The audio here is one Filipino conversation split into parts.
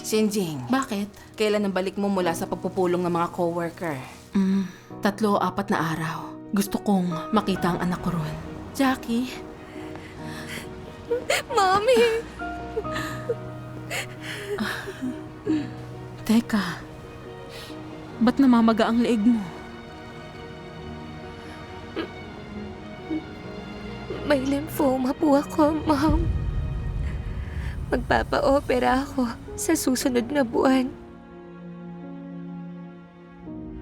Sinjing, Bakit? kailan ang balik mo mula sa pagpupulong ng mga coworker? 3 o 4 na araw. Gusto kong makita ang anak ko ron. Jackie, Mommy! teka. Ba't namamaga ang leeg mo? May lymphoma po ako, Mom. Magpapa-opera ako sa susunod na buwan.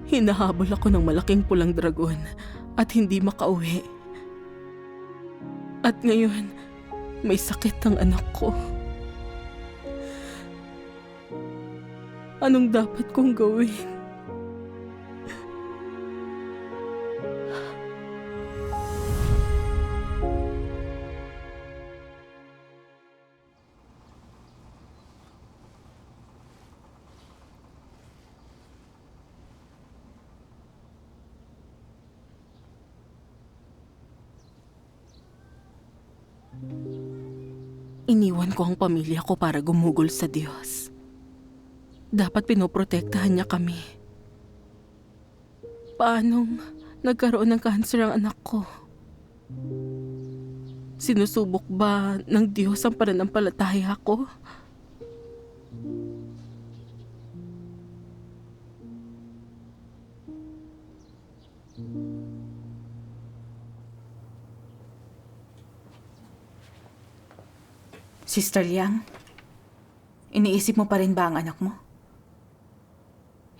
Hinahabol ako ng malaking pulang dragon at hindi makauwi. At ngayon, may sakit ang anak ko. Anong dapat kong gawin? Iniwan ko ang pamilya ko para gumugol sa Diyos. Dapat pinoprotektahan niya kami. Paanong nagkaroon ng cancer ang anak ko? Sinusubok ba ng Diyos ang pananampalataya ko? Sister Liang, iniisip mo pa rin ba ang anak mo?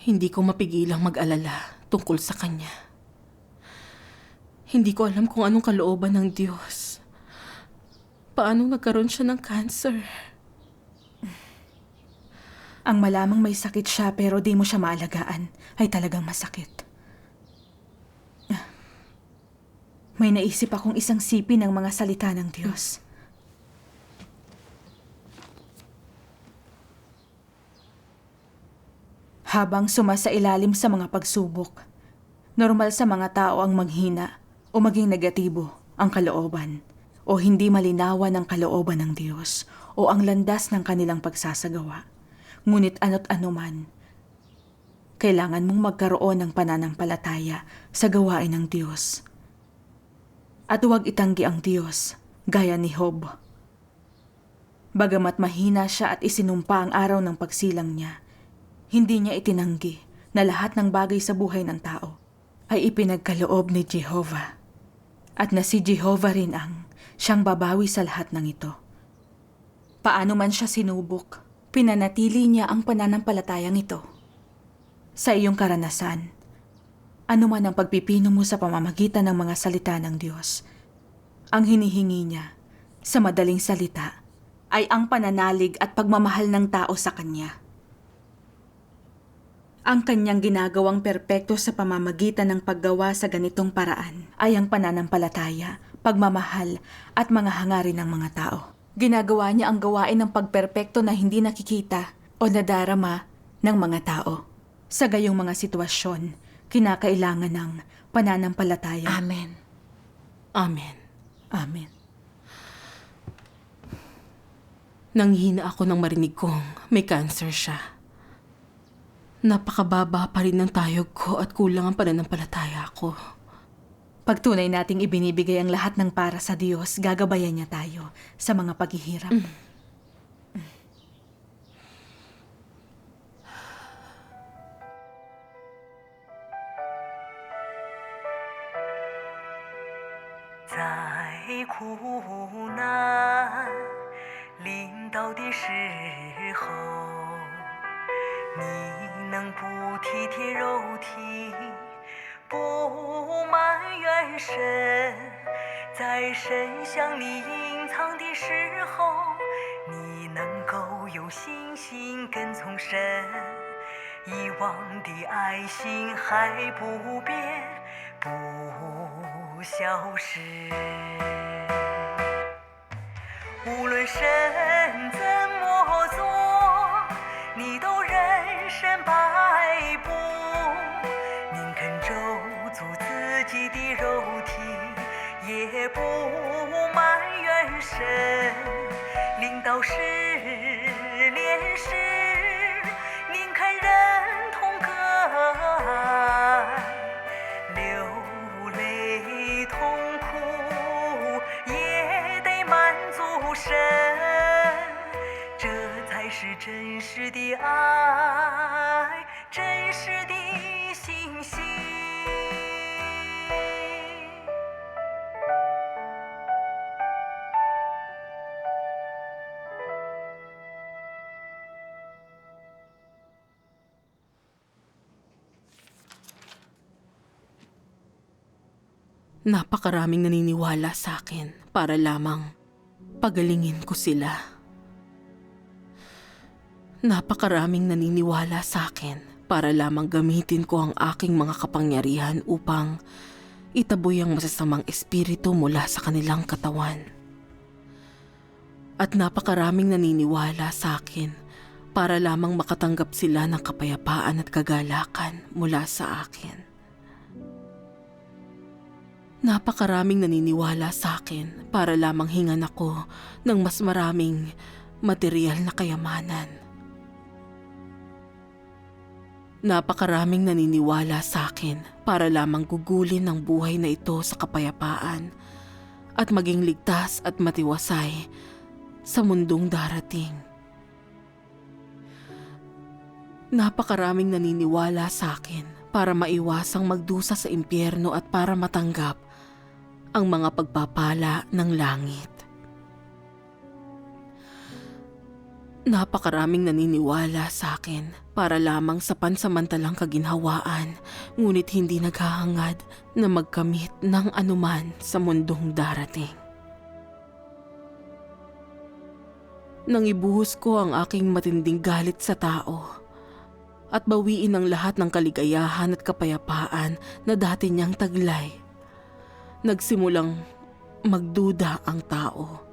Hindi ko mapigilang mag-alala tungkol sa kanya. Hindi ko alam kung anong kalooban ng Diyos. Paano nagkaroon siya ng cancer? Ang malamang may sakit siya pero di mo siya maalagaan ay talagang masakit. May naisip akong isang sipi ng mga salita ng Diyos. Habang sumasailalim sa mga pagsubok, normal sa mga tao ang manghina o maging negatibo ang kalooban o hindi malinawan ang kalooban ng Diyos o ang landas ng kanilang pagsasagawa. Ngunit ano't anuman, kailangan mong magkaroon ng pananampalataya sa gawain ng Diyos. At huwag itanggi ang Diyos gaya ni Job. Bagamat mahina siya at isinumpa ang araw ng pagsilang niya, hindi niya itinanggi na lahat ng bagay sa buhay ng tao ay ipinagkaloob ni Jehovah at na si Jehovah rin ang siyang babawi sa lahat ng ito. Paano man siya sinubok, pinanatili niya ang pananampalatayang ito. Sa iyong karanasan, ano man ang pagpipino mo sa pamamagitan ng mga salita ng Diyos, ang hinihingi niya, sa madaling salita, ay ang pananalig at pagmamahal ng tao sa Kanya. Ang kanyang ginagawang perpekto sa pamamagitan ng paggawa sa ganitong paraan ay ang pananampalataya, pagmamahal at mga hangarin ng mga tao. Ginagawa niya ang gawain ng pagperpekto na hindi nakikita o nadarama ng mga tao. Sa gayong mga sitwasyon, kinakailangan ng pananampalataya. Amen. Amen. Amen. Nanghina ako nang marinig kong may cancer siya. Napakababa pa rin ng tayog ko at kulang ang pananampalataya ko. Pag tunay nating ibinibigay ang lahat ng para sa Diyos, gagabayan niya tayo sa mga paghihirap.在苦难临到的时候，你能不体贴肉体，不埋怨神，在神向你隐藏的时候，你能够有信心跟从神，以往的爱心还不变，不消失。无论神怎么做，你都任神摆布，宁肯咒诅自己的肉体，也不埋怨神。临到试炼时，才是真实的爱，真实的信息。Napakaraming naniniwala sa akin para lamang pagalingin ko sila. Napakaraming naniniwala sa akin para lamang gamitin ko ang aking mga kapangyarihan upang itaboy ang masasamang espiritu mula sa kanilang katawan. At napakaraming naniniwala sa akin para lamang makatanggap sila ng kapayapaan at kagalakan mula sa akin. Napakaraming naniniwala sa akin para lamang hingan ako ng mas maraming material na kayamanan. Napakaraming naniniwala sa akin para lamang gugulin ang buhay na ito sa kapayapaan at maging ligtas at matiwasay sa mundong darating. Napakaraming naniniwala sa akin para maiwasang magdusa sa impyerno at para matanggap ang mga pagpapala ng langit. Napakaraming naniniwala sa akin para lamang sa pansamantalang kaginhawaan, ngunit hindi naghahangad na magkamit ng anuman sa mundong darating. Nang ibuhos ko ang aking matinding galit sa tao at bawiin ang lahat ng kaligayahan at kapayapaan na dati niyang taglay, nagsimulang magduda ang tao.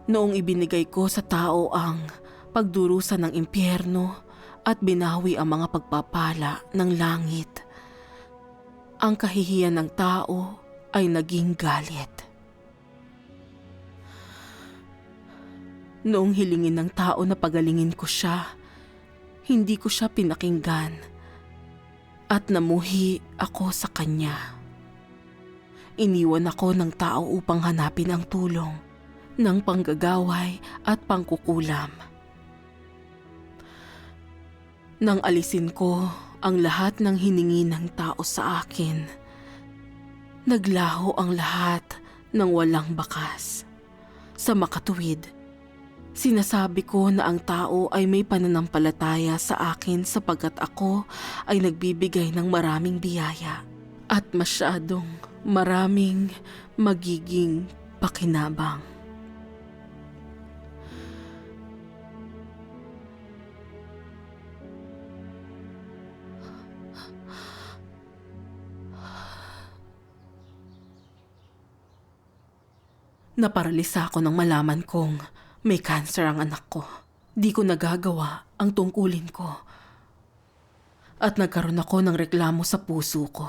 Noong ibinigay ko sa tao ang pagdurusa ng impyerno at binawi ang mga pagpapala ng langit, ang kahihiyan ng tao ay naging galit. Noong hilingin ng tao na pagalingin ko siya, hindi ko siya pinakinggan at namuhi ako sa kanya. Iniwan ako ng tao upang hanapin ang tulong ng panggagaway at pangkukulam. Nang alisin ko ang lahat ng hiningi ng tao sa akin, naglaho ang lahat ng walang bakas. Sa makatuwid, sinasabi ko na ang tao ay may pananampalataya sa akin sapagkat ako ay nagbibigay ng maraming biyaya at masyadong maraming magiging pakinabang. Naparalisa ako nang malaman kong may cancer ang anak ko. Di ko nagagawa ang tungkulin ko. At nagkaroon ako ng reklamo sa puso ko.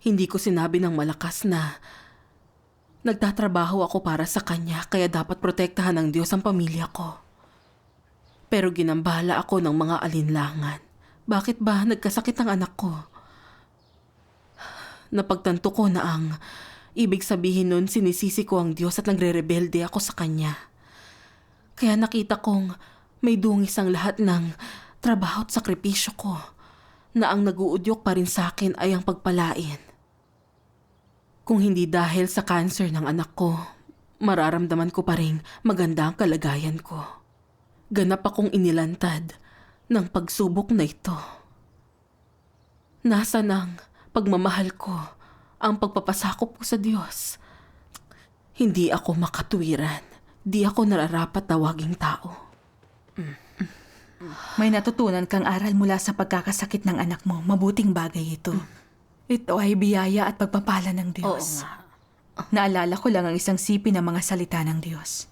Hindi ko sinabi ng malakas na nagtatrabaho ako para sa kanya kaya dapat protektahan ng Diyos ang pamilya ko. Pero ginambala ako ng mga alinlangan. Bakit ba nagkasakit ang anak ko? Napagtanto ko na ang ibig sabihin nun sinisisi ko ang Diyos at nagre-rebelde ako sa kanya. Kaya nakita kong may dungis ang lahat ng trabaho at sakripisyo ko na ang naguudyok pa rin sa akin ay ang pagpalain. Kung hindi dahil sa cancer ng anak ko, mararamdaman ko pa rin maganda ang kalagayan ko. Ganap akong inilantad ng pagsubok na ito. Nasa ng pagmamahal ko ang pagpapasakop ko sa Diyos. Hindi ako makatuwiran. Di ako nararapat tawaging tao. May natutunan kang aral mula sa pagkakasakit ng anak mo. Mabuting bagay ito. Ito ay biyaya at pagpapala ng Diyos. Oo nga. Naalala ko lang ang isang sipi ng mga salita ng Diyos.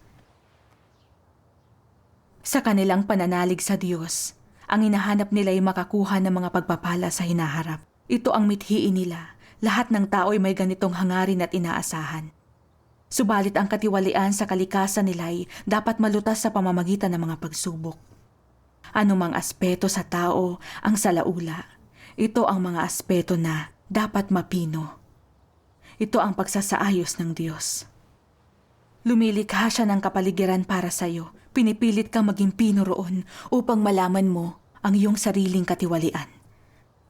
Sa kanilang pananalig sa Diyos, ang hinahanap nila ay makakuha ng mga pagpapala sa hinaharap. Ito ang mithiin nila. Lahat ng tao ay may ganitong hangarin at inaasahan. Subalit ang katiwalian sa kalikasan nila ay dapat malutas sa pamamagitan ng mga pagsubok. Anumang aspeto sa tao ang salaula. Ito ang mga aspeto na dapat mapino. Ito ang pagsasaayos ng Diyos. Lumilikha siya ng kapaligiran para sa'yo. Pinipilit kang maging pinoroon upang malaman mo ang iyong sariling katiwalian.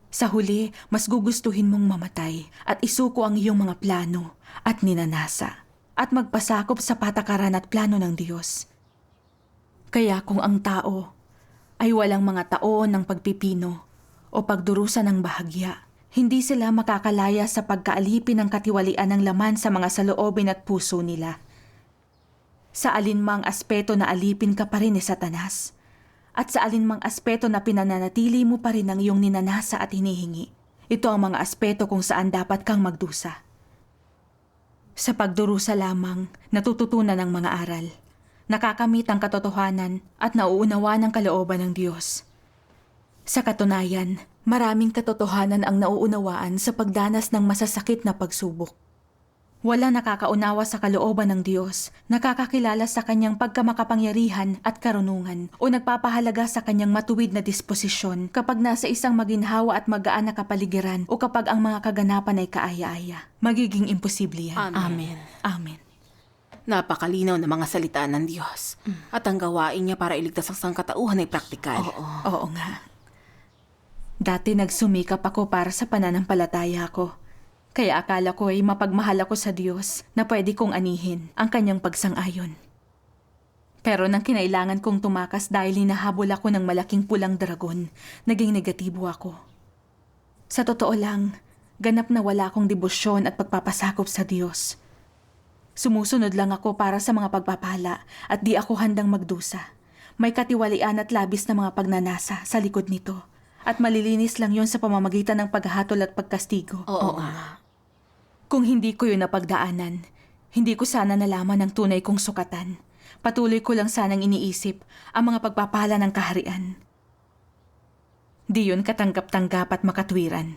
Sa huli, mas gugustuhin mong mamatay at isuko ang iyong mga plano at ninanasa at magpasakop sa patakaran at plano ng Diyos. Kaya kung ang tao ay walang mga taon ng pagpipino o pagdurusa ng bahagya, hindi sila makakalaya sa pagkaalipin ng katiwalian ng laman sa mga saloobin at puso nila. Sa alinmang aspeto na alipin ka pa rin ni Satanas, at sa alinmang aspeto na pinananatili mo pa rin ang iyong ninanasa at hinihingi. Ito ang mga aspeto kung saan dapat kang magdusa. Sa pagdurusa lamang, natututunan ng mga aral. Nakakamit ang katotohanan at nauunawa ng kalooban ng Diyos. Sa katunayan, maraming katotohanan ang nauunawaan sa pagdanas ng masasakit na pagsubok. Wala nakakaunawa sa kalooban ng Diyos, nakakakilala sa kanyang pagkamakapangyarihan at karunungan o nagpapahalaga sa kanyang matuwid na disposisyon kapag nasa isang maginhawa at magaan na kapaligiran o kapag ang mga kaganapan ay kaaya-aya. Magiging imposible yan. Amen. Amen. Napakalinaw na mga salita ng Diyos. At ang gawain niya para iligtas ang sangkatauhan ay praktikal. Oo nga. Dati nagsumikap ako para sa pananampalataya ko. Kaya akala ko ay mapagmahal ako sa Diyos na pwede kong anihin ang kanyang pagsang-ayon. Pero nang kinailangan kong tumakas dahil hinahabol ako ng malaking pulang dragon, naging negatibo ako. Sa totoo lang, ganap na wala akong debosyon at pagpapasakop sa Diyos. Sumusunod lang ako para sa mga pagpapala at di ako handang magdusa. May katiwalian at labis na mga pagnanasa sa likod nito. At malilinis lang yon sa pamamagitan ng paghahatol at pagkastigo. Oo nga. Kung hindi ko yun napagdaanan, hindi ko sana nalaman ang tunay kong sukatan. Patuloy ko lang sanang iniisip ang mga pagpapala ng kaharian. Di yun katanggap-tanggap at makatwiran.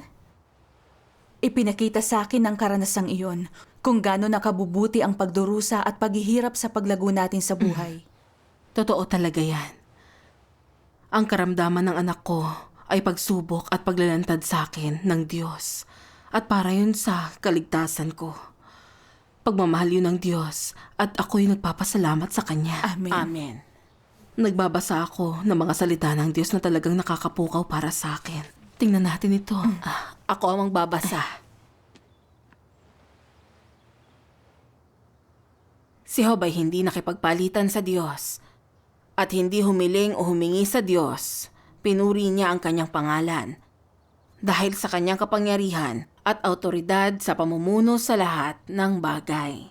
Ipinakita sa akin ng karanasang iyon kung gaano nakabubuti ang pagdurusa at paghihirap sa paglago natin sa buhay. Totoo talaga yan. Ang karamdaman ng anak ko ay pagsubok at paglalantad sa akin ng Diyos. At para yun sa kaligtasan ko. Pagmamahal yun ng Diyos at ako'y nagpapasalamat sa Kanya. Amen. Amen. Nagbabasa ako ng mga salita ng Diyos na talagang nakakapukaw para sa akin. Tingnan natin ito. Ako ang magbabasa. Si Job ay hindi nakipagpalitan sa Diyos at hindi humiling o humingi sa Diyos. Pinuri niya ang kanyang pangalan dahil sa kanyang kapangyarihan at autoridad sa pamumuno sa lahat ng bagay.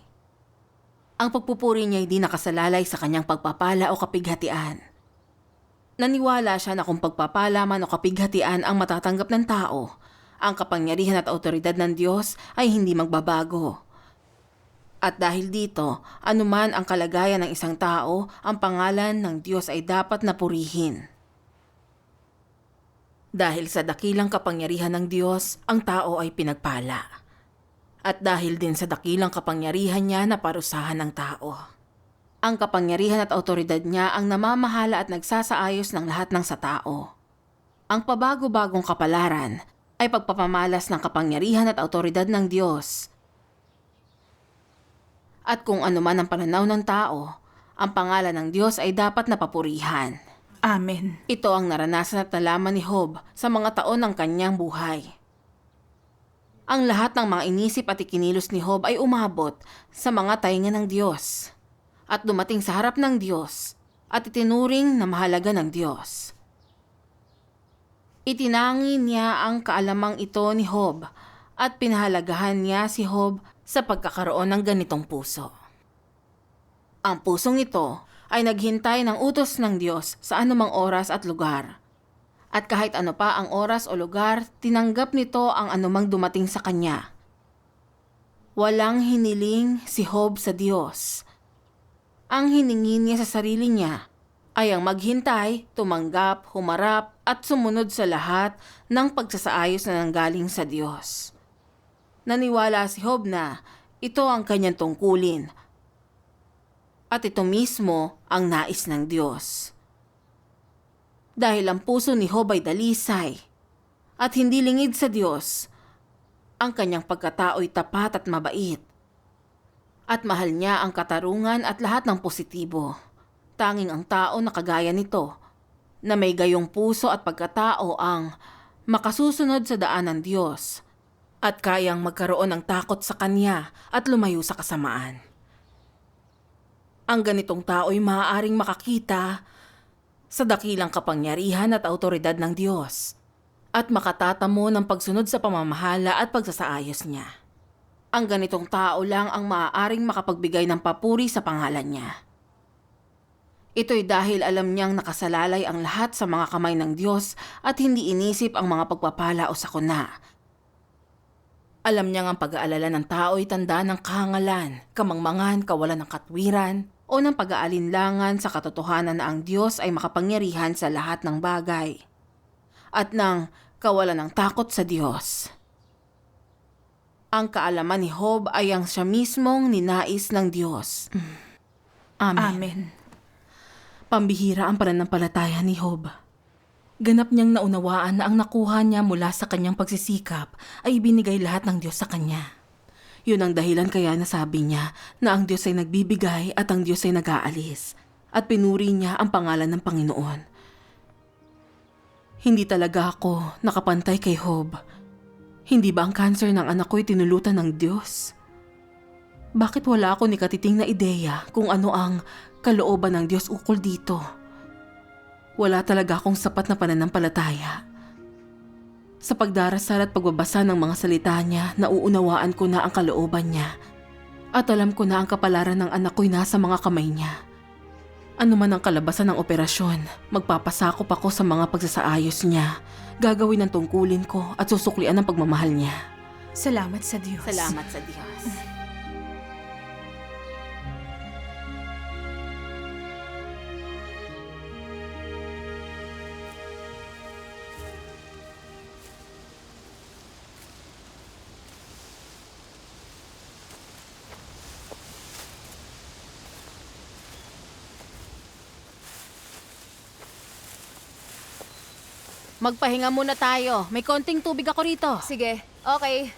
Ang pagpupuri niya hindi nakasalalay sa kanyang pagpapala o kapighatian. Naniwala siya na kung pagpapala man o kapighatian ang matatanggap ng tao, ang kapangyarihan at autoridad ng Diyos ay hindi magbabago. At dahil dito, anuman ang kalagayan ng isang tao, ang pangalan ng Diyos ay dapat napurihin. Dahil sa dakilang kapangyarihan ng Diyos, ang tao ay pinagpala. At dahil din sa dakilang kapangyarihan niya na parusahan ng tao. Ang kapangyarihan at autoridad niya ang namamahala at nagsasaayos ng lahat ng sa tao. Ang pabago-bagong kapalaran ay pagpapamalas ng kapangyarihan at autoridad ng Diyos. At kung ano man ang pananaw ng tao, ang pangalan ng Diyos ay dapat napapurihan. Amen. Ito ang naranasan at nalaman ni Job sa mga taon ng kanyang buhay. Ang lahat ng mga inisip at ikinilos ni Job ay umabot sa mga tainga ng Diyos at dumating sa harap ng Diyos at itinuring na mahalaga ng Diyos. Itinangi niya ang kaalamang ito ni Job at pinahalagahan niya si Job sa pagkakaroon ng ganitong puso. Ang pusong ito ay naghintay ng utos ng Diyos sa anumang oras at lugar. At kahit ano pa ang oras o lugar, tinanggap nito ang anumang dumating sa kanya. Walang hiniling si Job sa Diyos. Ang hiningi niya sa sarili niya ay ang maghintay, tumanggap, humarap at sumunod sa lahat ng pagsasaayos na nanggaling sa Diyos. Naniwala si Job na ito ang kanyang tungkulin. At ito mismo ang nais ng Diyos. Dahil ang puso ni Job ay dalisay at hindi lingid sa Diyos, ang kanyang pagkatao'y tapat at mabait. At mahal niya ang katarungan at lahat ng positibo. Tanging ang tao na kagaya nito, na may gayong puso at pagkatao ang makasusunod sa daan ng Diyos at kayang magkaroon ng takot sa Kanya at lumayo sa kasamaan. Ang ganitong tao'y maaaring makakita sa dakilang kapangyarihan at autoridad ng Diyos at makatatamo ng pagsunod sa pamamahala at pagsasaayos niya. Ang ganitong tao lang ang maaaring makapagbigay ng papuri sa pangalan niya. Ito'y dahil alam niyang nakasalalay ang lahat sa mga kamay ng Diyos at hindi inisip ang mga pagpapala o sakuna. Alam niyang ang pag-aalala ng tao ay tanda ng kahangalan, kamangmangan, kawalan ng katwiran, o ng pag-aalinlangan sa katotohanan na ang Diyos ay makapangyarihan sa lahat ng bagay, at ng kawalan ng takot sa Diyos. Ang kaalaman ni Job ay ang siya mismong ninais ng Diyos. Amen. Amen. Pambihira ang pananampalataya ni Job. Ganap niyang naunawaan na ang nakuha niya mula sa kanyang pagsisikap ay ibinigay lahat ng Diyos sa kanya. Yun ang dahilan kaya nasabi niya na ang Diyos ay nagbibigay at ang Diyos ay nag-aalis. At pinuri niya ang pangalan ng Panginoon. Hindi talaga ako nakapantay kay Job. Hindi ba ang cancer ng anak ko'y tinulutan ng Diyos? Bakit wala ako ni katiting na ideya kung ano ang kalooban ng Diyos ukol dito? Wala talaga akong sapat na pananampalataya. Sa pagdarasal at pagbabasa ng mga salita niya, nauunawaan ko na ang kalooban niya. At alam ko na ang kapalaran ng anak ko'y nasa mga kamay niya. Ano man ang kalabasan ng operasyon, magpapasakop ako sa mga pagsasaayos niya. Gagawin ang tungkulin ko at susuklian ang pagmamahal niya. Salamat sa Diyos. Salamat sa Diyos. Magpahinga muna tayo. May konting tubig ako rito. Sige, okay.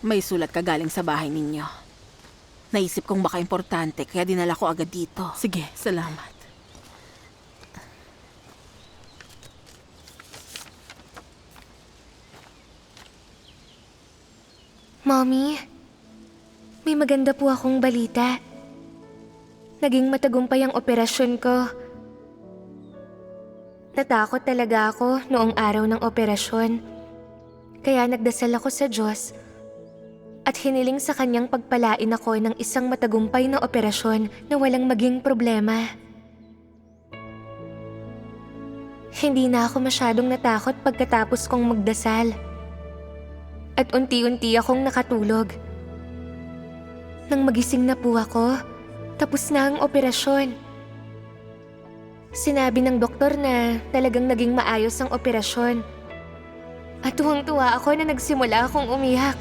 May sulat ka galing sa bahay ninyo. Naisip kong baka importante kaya dinala ko agad dito. Sige, salamat. Mommy, may maganda po akong balita. Naging matagumpay ang operasyon ko. Natakot talaga ako noong araw ng operasyon. Kaya nagdasal ako sa Diyos at hiniling sa kanyang pagpalain ako ng isang matagumpay na operasyon na walang maging problema. Hindi na ako masyadong natakot pagkatapos kong magdasal. At unti-unti akong nakatulog. Nang magising na po ako, tapos na ang operasyon. Sinabi ng doktor na talagang naging maayos ang operasyon. At tuwang-tuwa ako na nagsimula akong umiyak.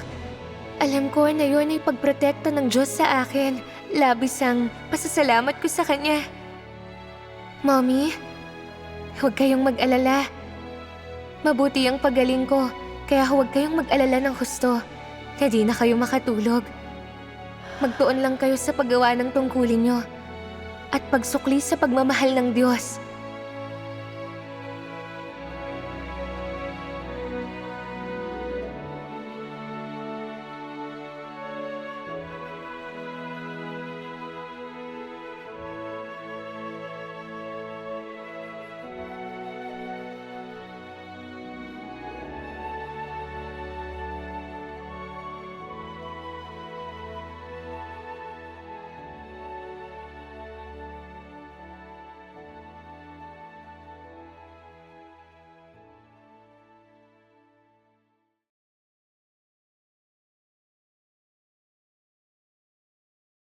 Alam ko na yun ay pagprotekta ng Diyos sa akin. Labis ang pasasalamat ko sa Kanya. Mommy, huwag kayong mag-alala. Mabuti ang pagaling ko. Kaya huwag kayong mag-alala ng husto. Hindi na kayo makatulog. Magtuon lang kayo sa paggawa ng tungkulin nyo. At pagsukli sa pagmamahal ng Diyos.